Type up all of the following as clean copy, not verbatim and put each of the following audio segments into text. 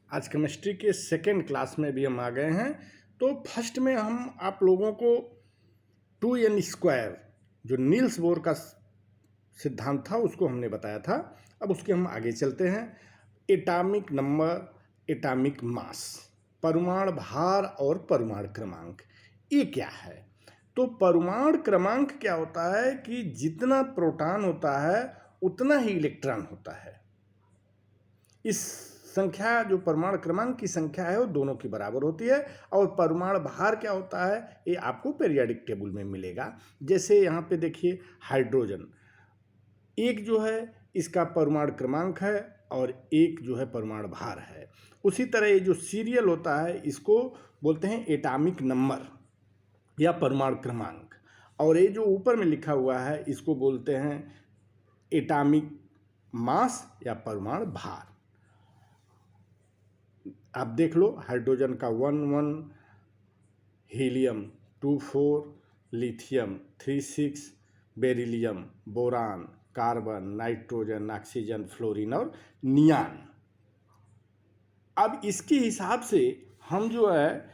आज केमिस्ट्री के second class में भी हम आ गए हैं। तो फर्स्ट में हम आप लोगों को 2n² जो नील्स बोर का सिद्धांत था उसको हमने बताया था। अब उसके हम आगे चलते हैं। एटॉमिक नंबर, एटॉमिक मास, परमाणु भार और परमाणु क्रमांक, ये क्या है? तो परमाणु क्रमांक क्या होता है कि जितना प्रोटॉन होता है उतना ही इलेक्ट्रॉन होता है। इस संख्या जो परमाणु क्रमांक की संख्या है वो दोनों की बराबर होती है। और परमाणु भार क्या होता है ये आपको पीरियोडिक टेबल में मिलेगा। जैसे यहाँ पे देखिए हाइड्रोजन, एक जो है इसका परमाणु क्रमांक है और एक जो है परमाणु भार है। उसी तरह ये जो सीरियल होता है इसको बोलते हैं एटॉमिक नंबर या परमाणु क्रमांक। और ये जो ऊपर में लिखा हुआ है इसको बोलते हैं एटॉमिक मास या परमाणु भार। आप देख लो, हाइड्रोजन का 1 helium 2 lithium 3 beryllium, boron, carbon, nitrogen, oxygen, fluorine और नियान। अब इसके हिसाब से हम जो है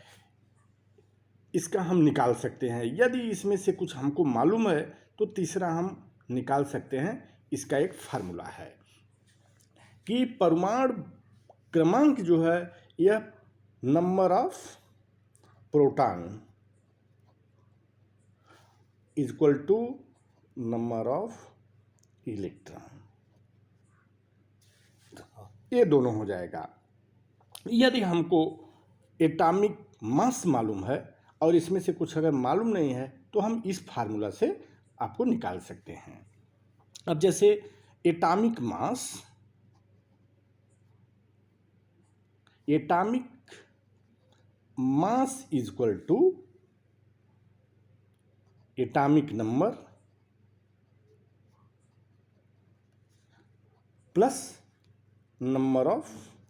इसका हम निकाल सकते हैं। यदि इसमें से कुछ हमको मालूम है तो तीसरा हम निकाल सकते हैं। इसका एक फार्मूला है कि परमाणु क्रमांक जो है यह number of proton equal to number of electron, ये दोनों हो जाएगा। यदि हमको एटॉमिक मास मालूम है और इसमें से कुछ अगर मालूम नहीं है तो हम इस फार्मूला से आपको निकाल सकते हैं। अब जैसे atomic mass, atomic mass equal to atomic number plus number of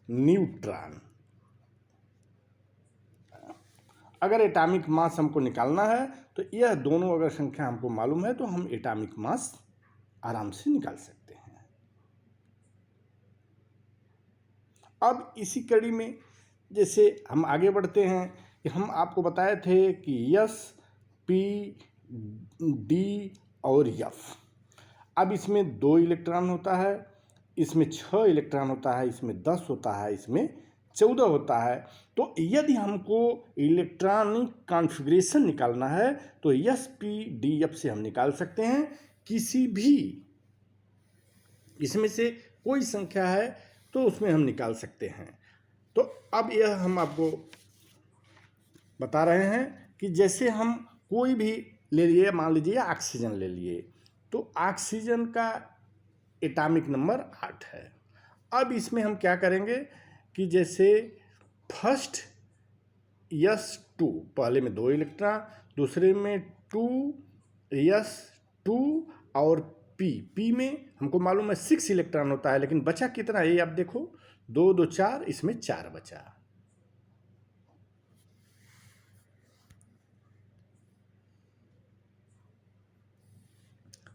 neutron. अगर एटॉमिक मास हमको निकालना है तो यह दोनों अगर संख्या हमको मालूम है तो हम एटॉमिक मास आराम से निकाल सकते हैं। अब इसी कड़ी में जैसे हम आगे बढ़ते हैं कि हम आपको बताए थे कि S, P, D और F। अब इसमें 2 इलेक्ट्रॉन होता है, इसमें 6 इलेक्ट्रॉन होता है, इसमें 10 होता है, इसमें 14 होता है। तो यदि हमको इलेक्ट्रॉनिक कॉन्फ़िगरेशन निकालना है तो S, P, D, F से हम निकाल सकते हैं। किसी भी इसमें से कोई संख्या है तो उसमें हम निकाल सकते हैं। तो अब यह हम आपको बता रहे हैं कि जैसे हम कोई भी ले लिए, मान लीजिए ऑक्सीजन ले लिए, तो ऑक्सीजन का एटॉमिक नंबर 8 है। अब इसमें हम क्या करेंगे कि जैसे फर्स्ट S2, पहले में 2 इलेक्ट्रॉन, दूसरे में 2S2 और P में हमको मालूम है 6 इलेक्ट्रॉन होता है, लेकिन बचा कितना है ये आप देखो, 2 2 4, इसमें 4 बचा।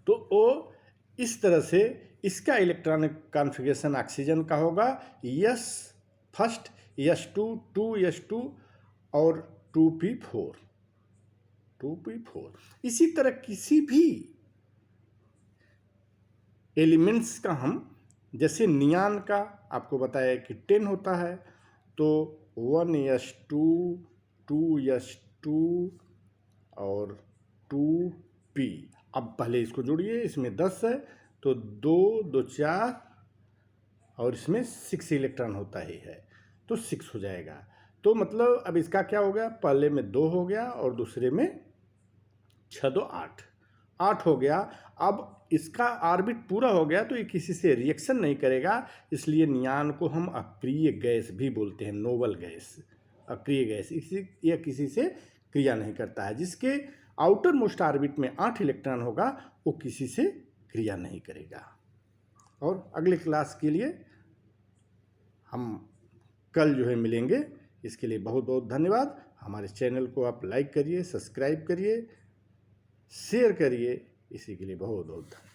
तो वो इस तरह से इसका इलेक्ट्रॉनिक कॉन्फ़िगरेशन ऑक्सीजन का होगा S फर्स्ट, S2, 2S2 और 2p4। इसी तरह किसी भी एलिमेंट्स का हम, जैसे नियान का आपको बताया कि 10 होता है, तो 1s2, 2s2 और 2p। अब पहले इसको जोड़िए, इसमें 10 है तो 2 2 4 और इसमें 6 इलेक्ट्रॉन होता ही है तो 6 हो जाएगा। तो मतलब अब इसका क्या हो गया, पहले में 2 हो गया और दूसरे में 6 2 8 हो गया। अब इसका ऑर्बिट पूरा हो गया तो ये किसी से रिएक्शन नहीं करेगा, इसलिए नियान को हम अप्रिय गैस भी बोलते हैं, नोबल गैस, अप्रिय गैस। यह किसी से क्रिया नहीं करता है। जिसके आउटर मोस्ट ऑर्बिट में 8 इलेक्ट्रॉन होगा वो किसी से क्रिया नहीं करेगा। और अगले क्लास के लिए हम कल जो है मिलेंगे। इसके लिए बहुत बहुत धन्यवाद। हमारे चैनल को आप लाइक करिए, सब्सक्राइब करिए, शेयर करिए। इसी के लिए बहुत बहुत धन्यवाद।